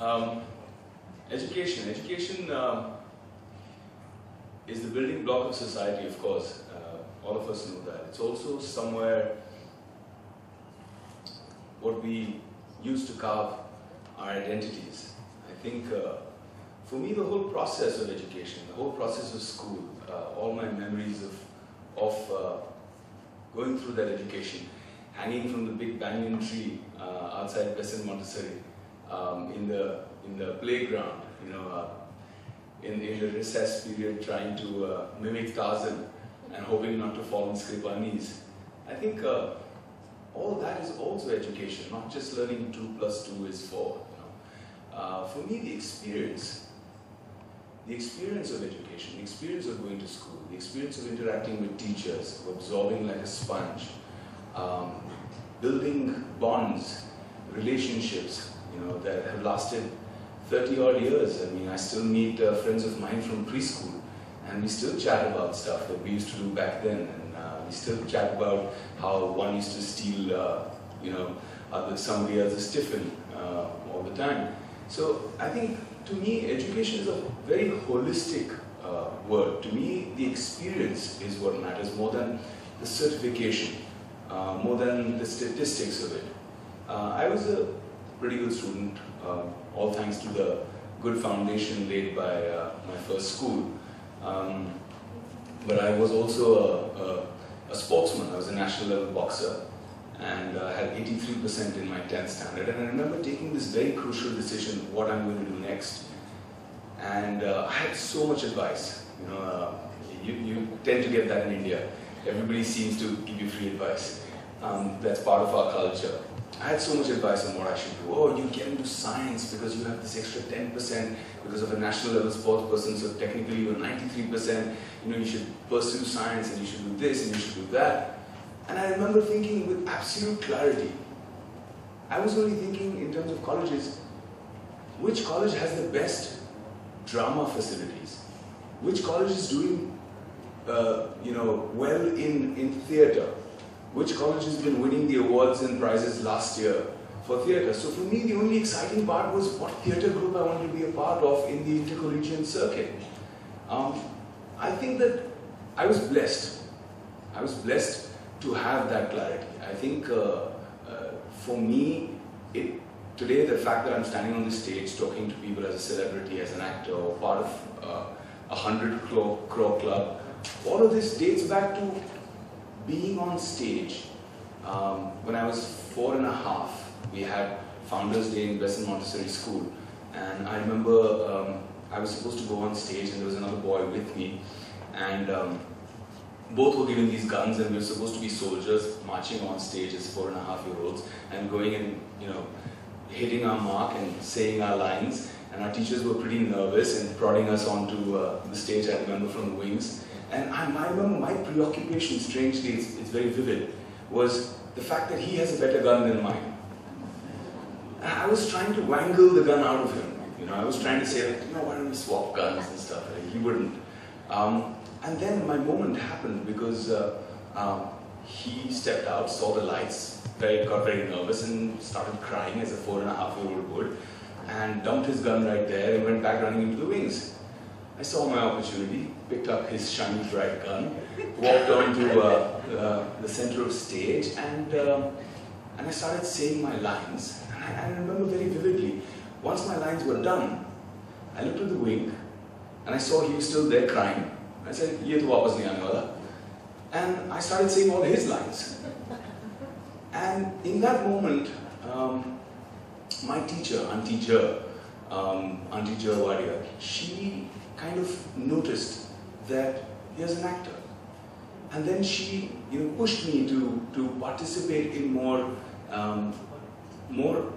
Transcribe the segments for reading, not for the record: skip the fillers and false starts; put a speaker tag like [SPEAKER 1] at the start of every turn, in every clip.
[SPEAKER 1] Um, Education. Education is the building block of society, of course. All of us know that. It's also somewhere what we use to carve our identities. I think for me the whole process of education, the whole process of school, all my memories of going through that education, hanging from the big banyan tree outside Besant Montessori, in the playground, in the recess period, trying to mimic Tarzan and hoping not to fall and scrape our knees. I think all that is also education, not just learning 2 plus 2 is 4. For me, the experience of education, the experience of going to school, the experience of interacting with teachers, of absorbing like a sponge, building bonds, relationships, that have lasted 30 odd years. I mean, I still meet friends of mine from preschool, and we still chat about stuff that we used to do back then, and we still chat about how one used to steal, somebody else's tiffin all the time. So I think, to me, education is a very holistic word. To me, the experience is what matters more than the certification, more than the statistics of it. I was a pretty good student, all thanks to the good foundation laid by my first school. But I was also a sportsman. I was a national level boxer, and I had 83% in my 10th standard. And I remember taking this very crucial decision, what I'm going to do next. And I had so much advice. You tend to get that in India. Everybody seems to give you free advice. That's part of our culture. I had so much advice on what I should do. Oh, you get into science because you have this extra 10% because of a national level sports person, so technically you're 93%. You should pursue science, and you should do this, and you should do that. And I remember thinking with absolute clarity, I was only thinking in terms of colleges, which college has the best drama facilities? Which college is doing well in theatre? Which college has been winning the awards and prizes last year for theatre? So for me, the only exciting part was what theatre group I wanted to be a part of in the intercollegiate circuit. I think that I was blessed. I was blessed to have that clarity. I think for me, today the fact that I'm standing on this stage talking to people as a celebrity, as an actor, or part of 100 crore club, all of this dates back to being on stage. When I was 4 and a half, we had Founders Day in Besant Montessori School, and I remember I was supposed to go on stage, and there was another boy with me, and both were given these guns, and we were supposed to be soldiers marching on stage as 4 and a half year olds and going and hitting our mark and saying our lines, and our teachers were pretty nervous and prodding us onto the stage, I remember, from the wings. And I remember my preoccupation, strangely, it's very vivid, was the fact that he has a better gun than mine. And I was trying to wangle the gun out of him. I was trying to say, why don't we swap guns and stuff. He wouldn't. And then my moment happened because he stepped out, saw the lights, got very nervous, and started crying as a 4 and a half year old would, and dumped his gun right there and went back running into the wings. I saw my opportunity, picked up his shiny bright gun, walked on to the center of stage, and I started saying my lines. And I remember very vividly, once my lines were done, I looked at the wing, and I saw he was still there crying. I said, "Ye to wapas nahi aane wala." And I started saying all his lines. And in that moment, my teacher, Auntie Jawadia, she kind of noticed that here's an actor. And then she pushed me to participate in more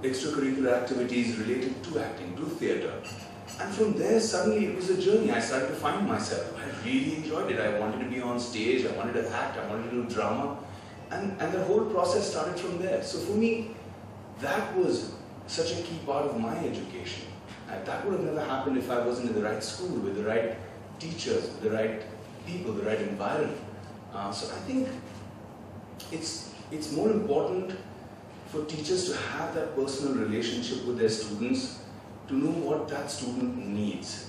[SPEAKER 1] extracurricular activities related to acting, to theatre. And from there, suddenly it was a journey. I started to find myself. I really enjoyed it. I wanted to be on stage, I wanted to act, I wanted to do drama. And the whole process started from there. So for me, that was such a key part of my education. That would have never happened if I wasn't in the right school, with the right teachers, with the right people, the right environment. So I think it's more important for teachers to have that personal relationship with their students, to know what that student needs.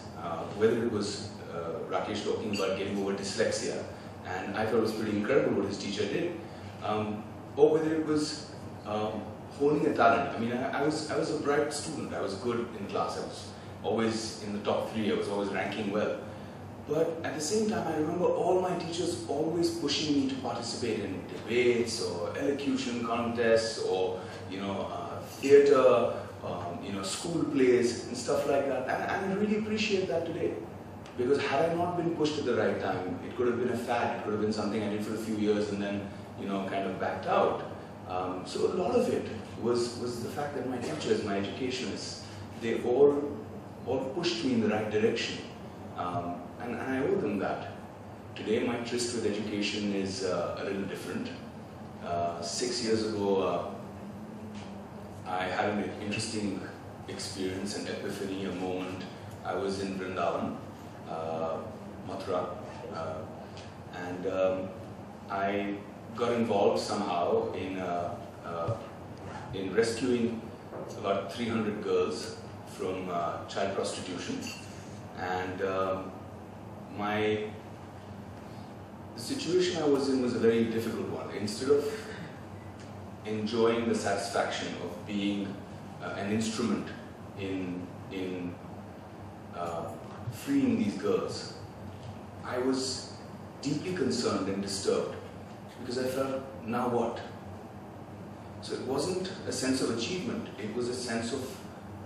[SPEAKER 1] Whether it was Rakesh talking about getting over dyslexia, and I thought it was pretty incredible what his teacher did, or whether it was honing a talent. I mean, I was a bright student. I was good in class. I was always in the top 3. I was always ranking well. But at the same time, I remember all my teachers always pushing me to participate in debates or elocution contests or theatre, school plays and stuff like that. And I really appreciate that today. Because had I not been pushed at the right time, it could have been a fad. It could have been something I did for a few years and then kind of backed out. So a lot of it was the fact that my teachers, my educationists, they all pushed me in the right direction. And I owe them that. Today my tryst with education is a little different. 6 years ago, I had an interesting experience, an epiphany, a moment. I was in Vrindavan, Mathura, and I got involved somehow in rescuing about 300 girls from child prostitution. And the situation I was in was a very difficult one. Instead of enjoying the satisfaction of being an instrument in freeing these girls, I was deeply concerned and disturbed because I felt, now what? So it wasn't a sense of achievement, it was a sense of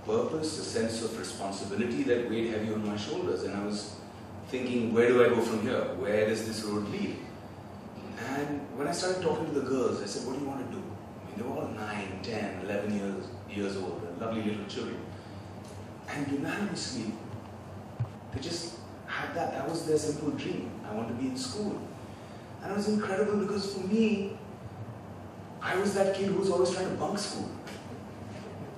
[SPEAKER 1] purpose, a sense of responsibility that weighed heavy on my shoulders, and I was thinking, where do I go from here? Where does this road lead? And when I started talking to the girls, I said, what do you want to do? I mean, they were all 9, 10, 11 years old, lovely little children. And unanimously, they just had that was their simple dream. I want to be in school. And it was incredible because for me, I was that kid who was always trying to bunk school.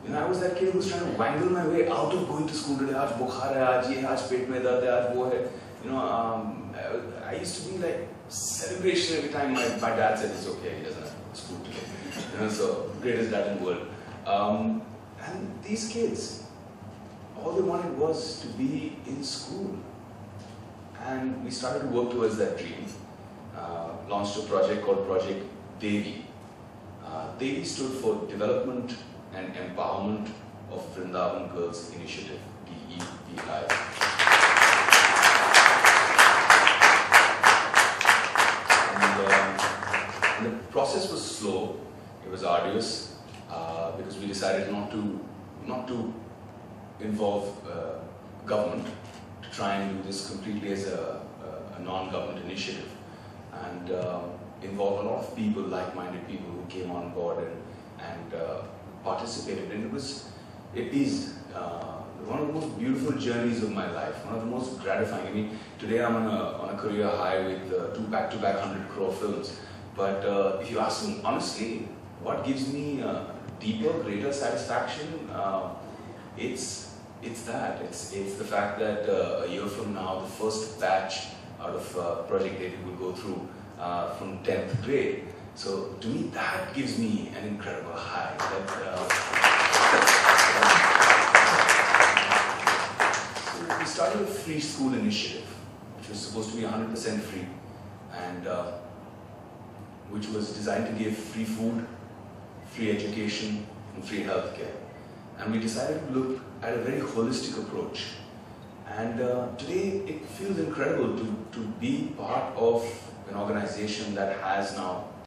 [SPEAKER 1] I was that kid who was trying to wangle my way out of going to school today. Aaj bukhar hai, aaj ye hai, aaj pet mein dard hai, aaj wo hai. I used to be like celebration every time my dad said it's okay, he doesn't have school today. So greatest dad in the world. And these kids, all they wanted was to be in school. And we started to work towards that dream. Launched a project called Project Devi. Devi stood for Development and Empowerment of Vrindavan Girls Initiative, DEVI. And the process was slow, it was arduous, because we decided not to involve government, to try and do this completely as a non-government initiative, and involve a lot of people, like-minded people who came on board and participated. And it is one of the most beautiful journeys of my life, one of the most gratifying. I mean, today I'm on a career high with 2 back-to-back 100 crore films. But if you ask me honestly, what gives me deeper, greater satisfaction, it's the fact that a year from now, the first batch out of Project Devi will go through from 10th grade. So to me, that gives me an incredible high. So we started a free school initiative, which was supposed to be 100% free, and which was designed to give free food, free education, and free healthcare. And we decided to look at a very holistic approach. And today, it feels incredible to be part of an organization that has now